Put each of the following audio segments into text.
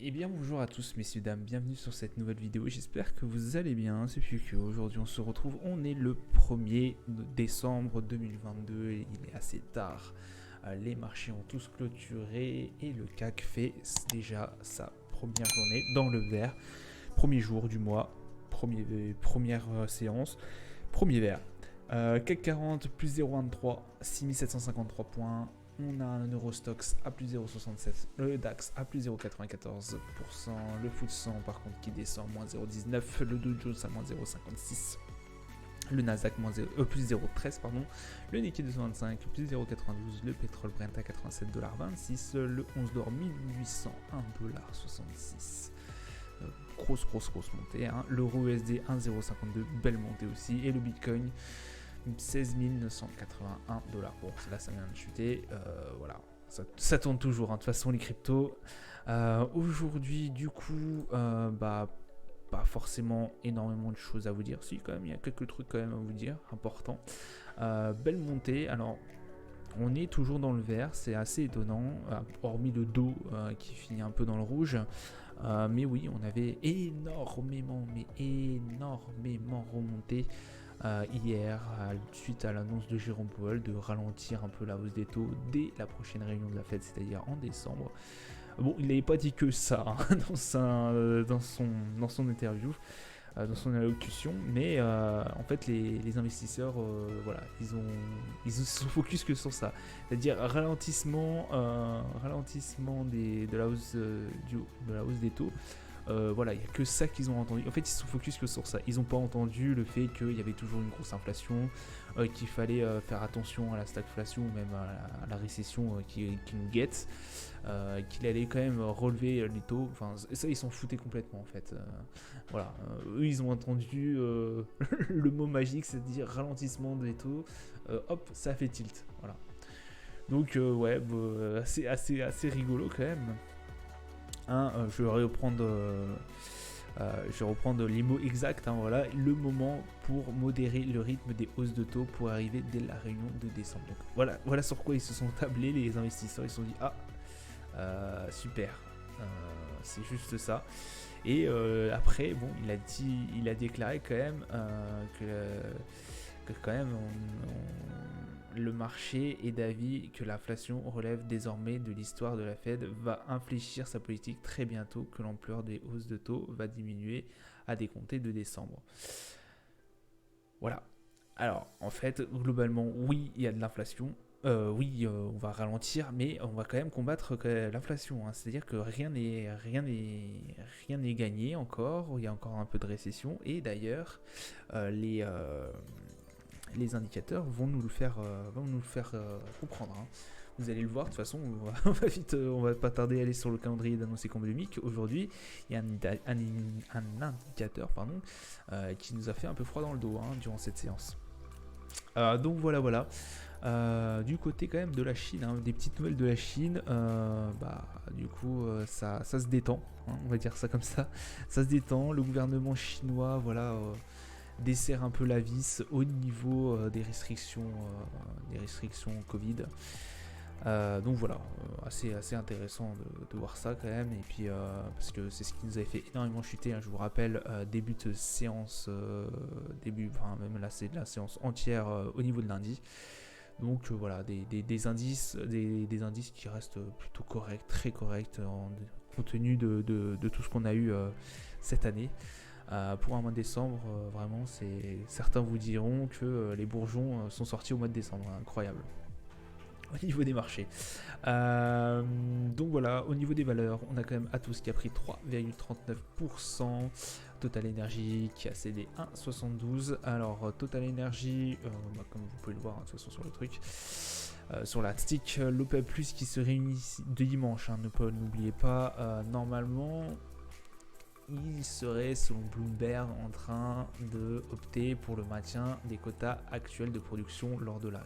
Eh bien bonjour à tous messieurs dames, bienvenue sur cette nouvelle vidéo, j'espère que vous allez bien, c'est plus qu'aujourd'hui on se retrouve, on est le 1er décembre 2022 et il est assez tard, les marchés ont tous clôturé et le CAC fait déjà sa première journée dans le vert, premier jour du mois, première séance, premier vert. CAC 40 plus 0,23, 6753 points. On a un Eurostox à plus 0,67, le DAX à plus 0,94%, le FTSE par contre qui descend moins 0,19, le Dow Jones à moins 0,56, le Nasdaq plus 0,13, pardon, le Nikkei 225 plus 0,92, le pétrole Brent à 87,26$, le 11 d'or 1801,66$. Grosse montée, hein. L'euro USD 1,052, belle montée aussi, et le Bitcoin 16 981$. Bon, là ça vient de chuter, voilà, ça tourne toujours, hein. De toute façon les cryptos. Aujourd'hui du coup, pas forcément énormément de choses à vous dire, si quand même, il y a quelques trucs quand même à vous dire, important. Belle montée, alors on est toujours dans le vert, c'est assez étonnant, hormis le dos qui finit un peu dans le rouge. Mais oui, on avait énormément remonté hier, suite à l'annonce de Jérôme Powell de ralentir un peu la hausse des taux dès la prochaine réunion de la Fed, c'est-à-dire en décembre. Bon, il n'avait pas dit que ça, hein, dans son interview, dans son allocution, mais en fait les investisseurs, voilà, ils se sont focus que sur ça, c'est-à-dire ralentissement de la hausse des taux. Voilà, il n'y a que ça qu'ils ont entendu. En fait, ils se sont focus que sur ça. Ils n'ont pas entendu le fait qu'il y avait toujours une grosse inflation, qu'il fallait faire attention à la stagflation ou même à la récession qui nous guette, qu'il allait quand même relever les taux. Enfin, ça, ils s'en foutaient complètement en fait. Voilà, eux, ils ont entendu le mot magique, c'est-à-dire ralentissement des taux. Hop, ça a fait tilt. Voilà. Donc, ouais, assez rigolo quand même. Hein, je vais reprendre les mots exacts, hein, voilà, le moment pour modérer le rythme des hausses de taux pour arriver dès la réunion de décembre. Donc voilà sur quoi ils se sont tablés les investisseurs, ils se sont dit super, c'est juste ça. Et après bon, il a déclaré quand même que quand même le marché est d'avis que l'inflation relève désormais de l'histoire de la Fed, va infléchir sa politique très bientôt, que l'ampleur des hausses de taux va diminuer à décompter de décembre. Voilà. Alors, en fait, globalement, oui, il y a de l'inflation. Oui, on va ralentir, mais on va quand même combattre l'inflation, hein. C'est-à-dire que rien n'est gagné encore. Il y a encore un peu de récession. Et d'ailleurs, les indicateurs vont nous le faire comprendre, hein. Vous allez le voir, de toute façon, on va pas tarder à aller sur le calendrier d'annonces économiques. Aujourd'hui, il y a un indicateur qui nous a fait un peu froid dans le dos, hein, durant cette séance. Donc voilà. Du côté quand même de la Chine, hein, des petites nouvelles de la Chine, du coup ça se détend, hein, on va dire ça comme ça. Ça se détend, le gouvernement chinois, voilà, desserre un peu la vis au niveau des restrictions Covid. Donc voilà, assez intéressant de voir ça quand même. Et puis parce que c'est ce qui nous avait fait énormément chuter, hein, je vous rappelle, début de séance, même là c'est de la séance entière au niveau de lundi. Donc voilà, des indices qui restent plutôt corrects, très corrects, compte tenu de tout ce qu'on a eu cette année. Pour un mois de décembre, vraiment, certains vous diront que les bourgeons sont sortis au mois de décembre, hein, incroyable. Au niveau des marchés. Donc voilà, au niveau des valeurs, on a quand même Atos qui a pris 3,39%, Total Energy qui a cédé 1,72. Alors Total Energy, comme vous pouvez le voir, hein, de toute façon sur le truc, sur la stick, l'OPEP Plus qui se réunit dimanche, hein, n'oubliez pas, normalement il serait, selon Bloomberg, en train de opter pour le maintien des quotas actuels de production lors de leur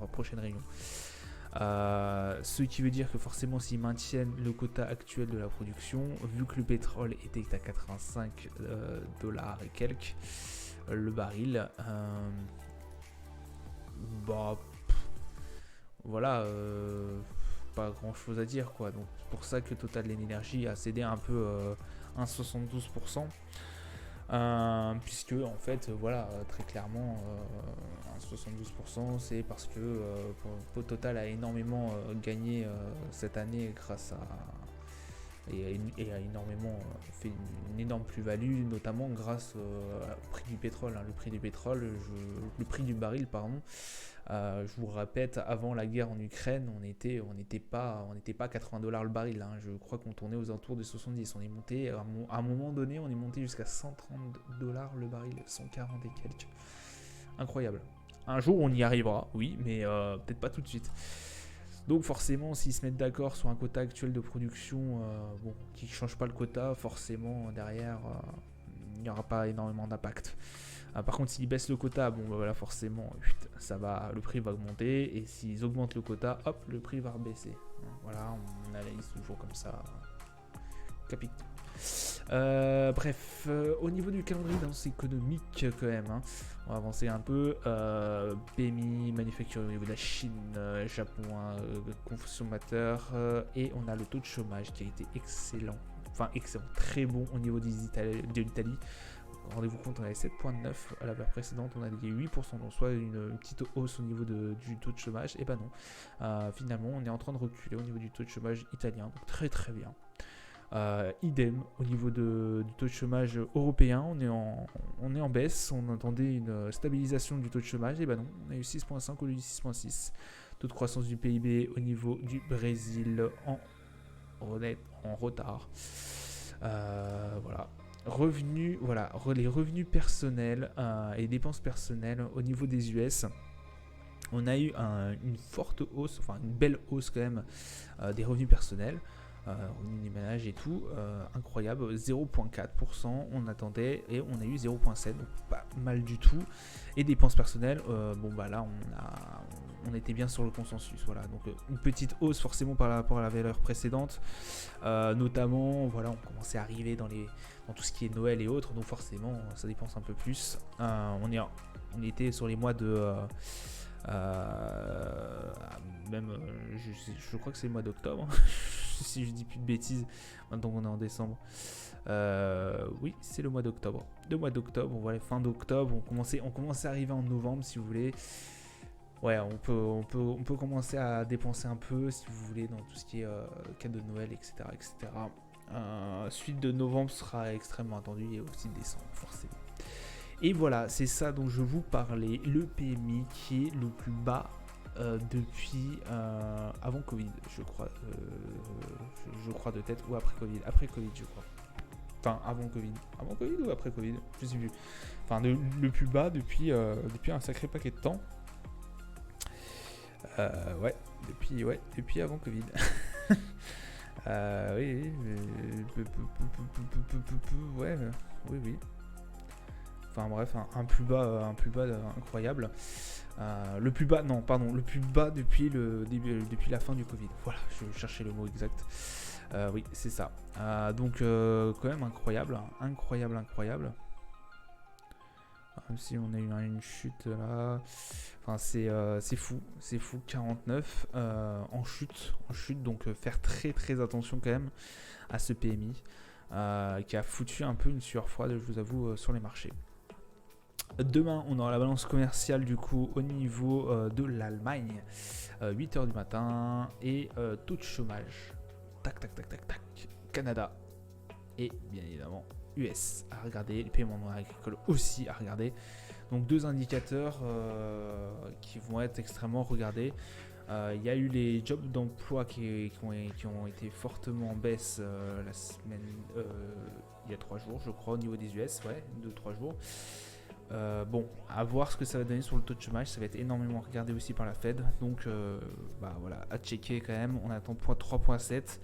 prochaine réunion. Ce qui veut dire que forcément, s'ils maintiennent le quota actuel de la production, vu que le pétrole était à 85 dollars et quelques le baril, voilà. pas grand chose à dire, quoi. Donc c'est pour ça que Total Energy a cédé un peu 1,72%. Puisque en fait voilà, très clairement 72% c'est parce que Total a énormément gagné cette année grâce à et a énormément fait une énorme plus-value, notamment grâce au prix du pétrole, hein. Le prix du pétrole, le prix du baril, pardon. Je vous répète, avant la guerre en Ukraine, on n'était pas à 80 $ le baril, hein. Je crois qu'on tournait aux alentours de 70. On est monté, à un moment donné, on est monté jusqu'à 130 $ le baril, 140 et quelques. Incroyable. Un jour, on y arrivera, oui, mais peut-être pas tout de suite. Donc forcément, s'ils se mettent d'accord sur un quota actuel de production, qui ne change pas le quota, forcément, derrière, il n'y aura pas énormément d'impact. Par contre, s'ils baissent le quota, voilà, forcément, ça va, le prix va augmenter. Et s'ils augmentent le quota, hop, le prix va rebaisser. Voilà, on analyse toujours comme ça. Capite. Bref, au niveau du calendrier d'annonce économique quand même, hein, on va avancer un peu. PMI, manufacturier au niveau de la Chine, Japon, consommateur, et on a le taux de chômage qui a été excellent, très bon au niveau de l'Italie. Rendez-vous compte, on avait 7,9 à la précédente, on a dit 8%, donc soit une petite hausse au niveau du taux de chômage, et ben non, finalement on est en train de reculer au niveau du taux de chômage italien, donc très très bien. Idem au niveau du taux de chômage européen, on est en baisse, on attendait une stabilisation du taux de chômage, et ben non, on a eu 6,5 au lieu de 6,6. Taux de croissance du PIB au niveau du Brésil en retard. Voilà. Les revenus personnels et dépenses personnelles au niveau des US. On a eu une forte hausse, enfin une belle hausse quand même des revenus personnels. Revenus des ménages et tout, incroyable, 0,4% on attendait et on a eu 0,7%, donc pas mal du tout. Et dépenses personnelles, là on était bien sur le consensus, voilà, donc une petite hausse forcément par rapport à la valeur précédente, notamment voilà, on commençait à arriver dans tout ce qui est Noël et autres, donc forcément ça dépense un peu plus. On était sur les mois de je crois que c'est le mois d'octobre si je dis plus de bêtises maintenant qu'on est en décembre. Oui, c'est le mois d'octobre. Voilà, fin d'octobre, on commençait à arriver en novembre si vous voulez. Ouais, on peut commencer à dépenser un peu si vous voulez dans tout ce qui est cadeau de Noël, etc. Suite de novembre sera extrêmement attendu et aussi de décembre forcément. Et voilà, c'est ça dont je vous parlais, le PMI qui est le plus bas depuis avant Covid, je crois. Je crois de tête, ou après Covid. Après Covid, je crois. Enfin, avant Covid. Avant Covid ou après Covid, je sais plus. Enfin, le plus bas depuis un sacré paquet de temps. Depuis avant Covid. Oui. Enfin bref, un plus bas incroyable. Le plus bas depuis la fin du Covid. Voilà, je cherchais le mot exact. Oui, c'est ça. Donc quand même incroyable. Même si on a eu une chute là. Enfin c'est fou, 49 en chute. Donc faire très très attention quand même à ce PMI qui a foutu un peu une sueur froide, je vous avoue, sur les marchés. Demain, on aura la balance commerciale du coup au niveau de l'Allemagne, 8h du matin, et taux de chômage, tac, Canada, et bien évidemment US à regarder, les paiements non agricoles aussi à regarder. Donc deux indicateurs qui vont être extrêmement regardés. Il y a eu les jobs d'emploi qui ont été fortement en baisse la semaine, il y a 3 jours je crois au niveau des US, 2-3 jours. À voir ce que ça va donner sur le taux de chômage, ça va être énormément regardé aussi par la Fed, donc voilà, à checker quand même. On attend 3,7.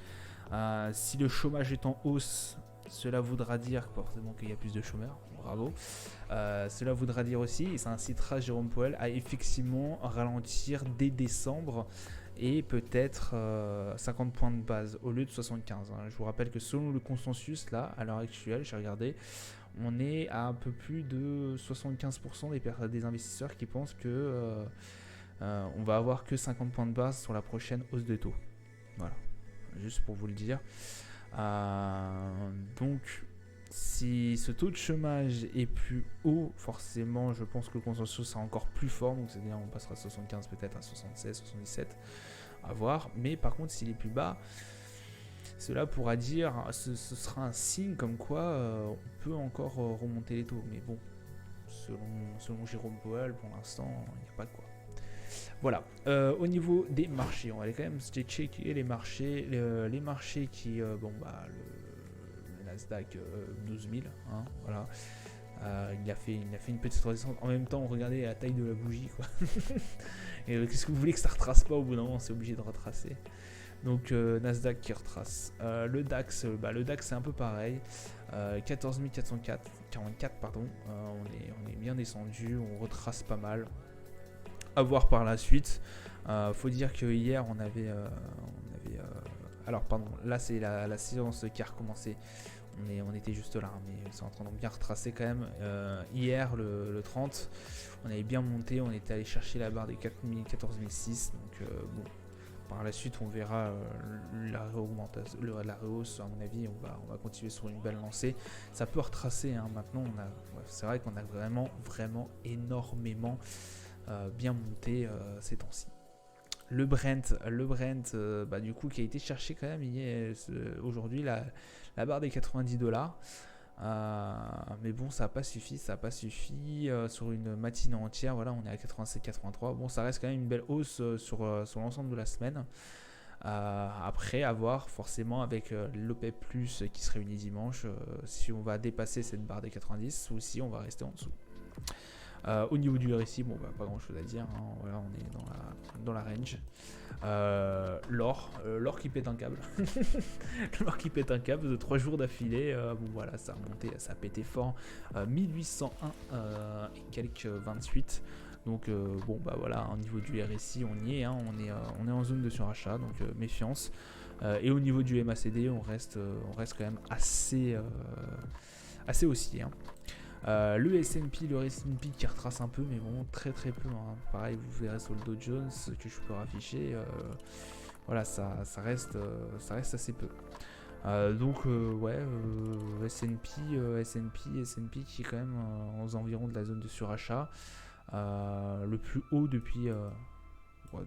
Si le chômage est en hausse, cela voudra dire forcément qu'il y a plus de chômeurs, bravo. Cela voudra dire aussi, et ça incitera Jérôme Powell à effectivement ralentir dès décembre et peut-être 50 points de base au lieu de 75. Je vous rappelle que selon le consensus là, à l'heure actuelle, j'ai regardé, on est à un peu plus de 75% des investisseurs qui pensent que on va avoir que 50 points de base sur la prochaine hausse de taux. Voilà, juste pour vous le dire. Donc, si ce taux de chômage est plus haut, forcément, je pense que le consensus sera encore plus fort. Donc, c'est-à-dire, on passera à 75 peut-être à 76, 77, à voir. Mais par contre, s'il est plus bas, cela pourra dire, ce sera un signe comme quoi on peut encore remonter les taux. Mais bon, selon Jérôme Powell, pour l'instant, il n'y a pas de quoi. Voilà, au niveau des marchés, on va aller quand même checker les marchés. Les marchés qui, le Nasdaq 12 000, hein, voilà. Il a fait une petite redescente. En même temps, regardez la taille de la bougie, quoi. Et qu'est-ce que vous voulez que ça retrace pas au bout d'un moment, c'est obligé de retracer. Donc Nasdaq qui retrace. Le DAX, le DAX c'est un peu pareil. 14 444, pardon. On est bien descendu, on retrace pas mal. À voir par la suite. Faut dire que hier on avait alors pardon, là c'est la séance qui a recommencé. On était juste là, mais c'est en train de bien retracer quand même. Hier le 30, on avait bien monté, on était allé chercher la barre des 14 006. Donc bon, par la suite on verra la rehausse. À mon avis, on va continuer sur une belle lancée. Ça peut retracer, hein. Maintenant c'est vrai qu'on a vraiment énormément bien monté ces temps-ci. Le Brent, du coup, qui a été cherché quand même aujourd'hui la barre des $90. Mais bon, ça n'a pas suffi. Sur une matinée entière. Voilà, on est à 87,83. Bon, ça reste quand même une belle hausse sur l'ensemble de la semaine. Après, à voir forcément avec l'OPEP Plus qui se réunit dimanche, si on va dépasser cette barre des 90 ou si on va rester en dessous. Au niveau du RSI, bon, pas grand chose à dire, hein. Voilà, on est dans la range. L'or qui pète un câble. L'or qui pète un câble de 3 jours d'affilée. Bon, voilà, ça a monté, ça a pété fort. 1801 et quelques 28. Donc, voilà, au niveau du RSI, on y est, hein. On est en zone de surachat, donc méfiance. Et au niveau du MACD, on reste quand même assez haussier, hein. Le S&P qui retrace un peu, mais bon, très peu, hein. Pareil, vous verrez sur le Dow Jones que je peux rafficher. Voilà, ça reste assez peu. S&P qui est quand même aux environs de la zone de surachat. Le plus haut depuis,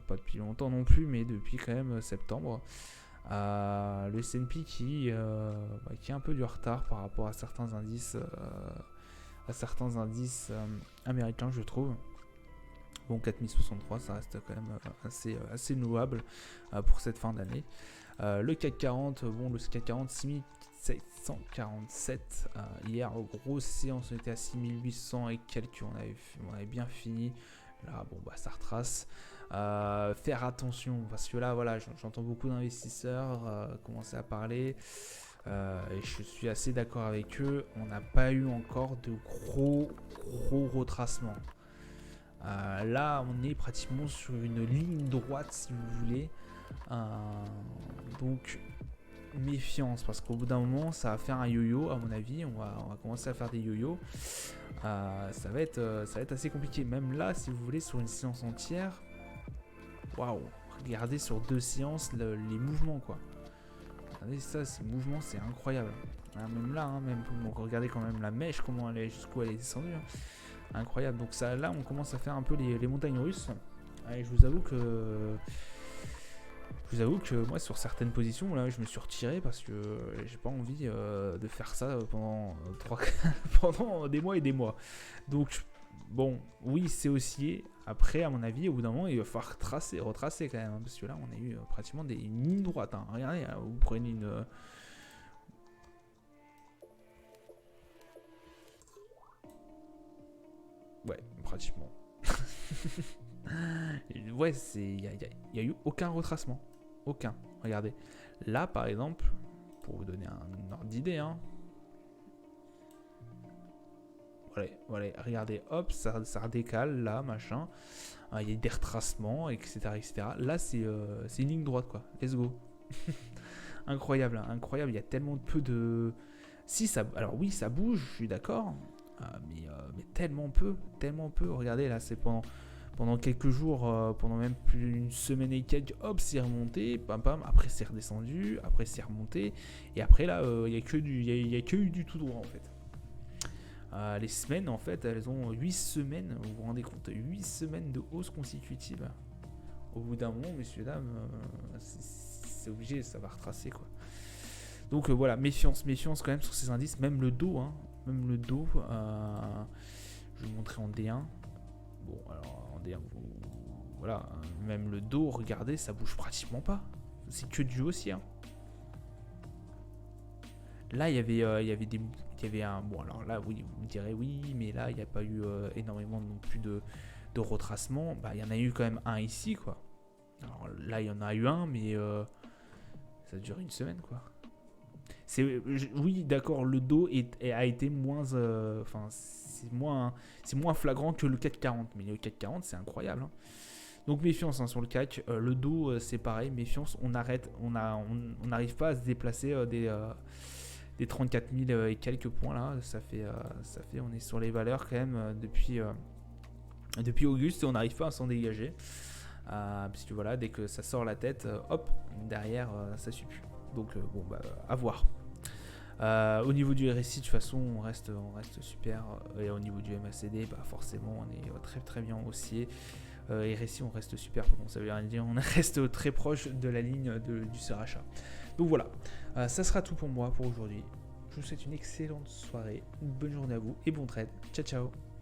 pas depuis longtemps non plus, mais depuis quand même septembre. Le S&P qui est un peu du retard par rapport à certains indices. Américains, je trouve. Bon, 4063, ça reste quand même assez louable pour cette fin d'année. Le CAC 40, le CAC 40, 6747. Hier, grosse séance, on était à 6800 et quelques, on avait bien fini. Là, ça retrace. Faire attention, parce que là, voilà, j'entends beaucoup d'investisseurs commencer à parler. Et je suis assez d'accord avec eux, on n'a pas eu encore de gros retracements. Là, on est pratiquement sur une ligne droite, si vous voulez. Donc, méfiance, parce qu'au bout d'un moment, ça va faire un yo-yo, à mon avis. On va commencer à faire des yo-yo. Ça va être assez compliqué. Même là, si vous voulez, sur une séance entière, waouh, regardez sur 2 séances les mouvements, quoi. Regardez ça, ces mouvements, c'est incroyable. Même là, regardez quand même la mèche, comment elle est, jusqu'où elle est descendue. Hein. Incroyable. Donc ça, là, on commence à faire un peu les montagnes russes. Et je vous avoue que moi, sur certaines positions, là, je me suis retiré parce que j'ai pas envie de faire ça pendant pendant des mois et des mois. Donc, bon, oui, c'est haussier. Après, à mon avis, au bout d'un moment, il va falloir retracer quand même. Hein, parce que là, on a eu pratiquement une ligne droite. Hein. Regardez, vous prenez une... Ouais, pratiquement. Ouais, il y a eu aucun retracement. Aucun. Regardez. Là, par exemple, pour vous donner un ordre d'idée, hein. Voilà, regardez, hop, ça redécale, là, machin. Il y a des retracements, etc. Là, c'est une ligne droite, quoi. Let's go. Incroyable, hein, incroyable. Il y a tellement peu de... Alors oui, ça bouge, je suis d'accord. Mais tellement peu. Regardez, là, c'est pendant quelques jours, pendant même plus d'une semaine et quelques, hop, c'est remonté, pam pam, après c'est redescendu, après c'est remonté, et après là, il n'y a que eu du tout droit en fait. Les semaines en fait, elles ont 8 semaines, vous vous rendez compte, 8 semaines de hausse consécutive. Au bout d'un moment, messieurs, dames, c'est obligé, ça va retracer quoi. Donc voilà, méfiance quand même sur ces indices, même le dos, je vais vous montrer en D1. Bon, alors en D1, voilà, même le dos, regardez, ça bouge pratiquement pas. C'est que du haussier. Là, il y avait un. Bon, alors là, oui, vous me direz oui, mais là, il n'y a pas eu énormément non plus de retracement. Bah, il y en a eu quand même un ici, quoi. Alors là, il y en a eu un, mais ça dure une semaine, quoi. Oui, d'accord, le dos a été moins. C'est moins flagrant que le CAC 40. Mais le CAC 40, c'est incroyable. Donc méfiance sur le CAC. Le dos, c'est pareil. Méfiance, on arrête. On n'arrive pas à se déplacer des 34 000 et quelques points là. Ça fait, on est sur les valeurs quand même depuis Auguste et on n'arrive pas à s'en dégager. Parce que voilà, dès que ça sort la tête, hop, derrière, ça suit plus. Donc bon, bah, à voir. Au niveau du RSI, de toute façon, on reste super. Et au niveau du MACD, bah, forcément, on est très très bien haussier. RSI, on reste super. Bon, ça veut dire on reste très proche de la ligne du surachat. Donc voilà, ça sera tout pour moi pour aujourd'hui. Je vous souhaite une excellente soirée, une bonne journée à vous et bon trade. Ciao ciao.